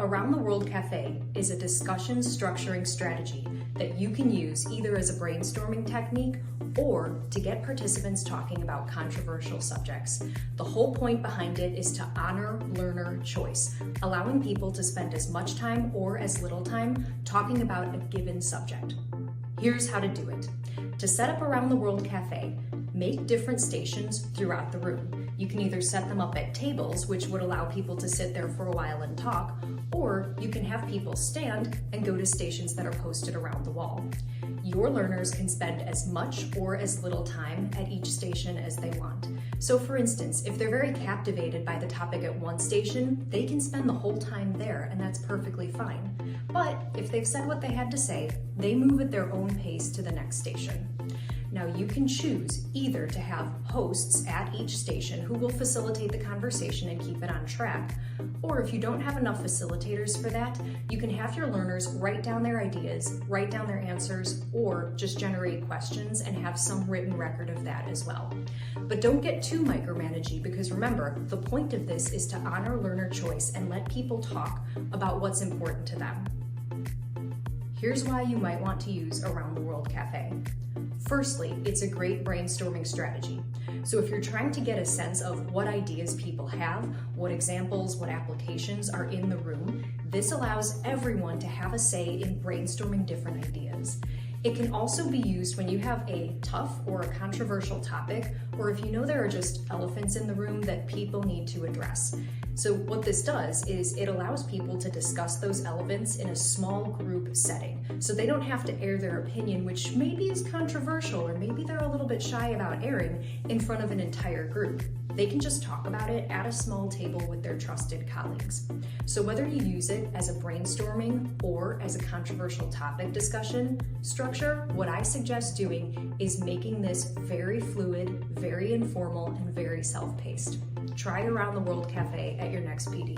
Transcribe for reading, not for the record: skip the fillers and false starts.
Around the World Café is a discussion structuring strategy that you can use either as a brainstorming technique or to get participants talking about controversial subjects. The whole point behind it is to honor learner choice, allowing people to spend as much time or as little time talking about a given subject. Here's how to do it. To set up Around the World Café, make different stations throughout the room. You can either set them up at tables, which would allow people to sit there for a while and talk, or you can have people stand and go to stations that are posted around the wall. Your learners can spend as much or as little time at each station as they want. So for instance, if they're very captivated by the topic at one station, they can spend the whole time there, and that's perfectly fine. But if they've said what they had to say, they move at their own pace to the next station. Now you can choose either to have hosts at each station who will facilitate the conversation and keep it on track, or if you don't have enough facilitators for that, you can have your learners write down their ideas, write down their answers, or just generate questions and have some written record of that as well. But don't get too micromanagey, because remember, the point of this is to honor learner choice and let people talk about what's important to them. Here's why you might want to use Around the World Café. Firstly, it's a great brainstorming strategy. So if you're trying to get a sense of what ideas people have, what examples, what applications are in the room, this allows everyone to have a say in brainstorming different ideas. It can also be used when you have a tough or a controversial topic, or if you know there are just elephants in the room that people need to address. So what this does is it allows people to discuss those elephants in a small group setting. So they don't have to air their opinion, which maybe is controversial, or maybe they're a little bit shy about airing in front of an entire group. They can just talk about it at a small table with their trusted colleagues. So whether you use it as a brainstorming or as a controversial topic discussion structure, what I suggest doing is making this very fluid, very informal, and very self-paced. Try Around the World Café at your next PD.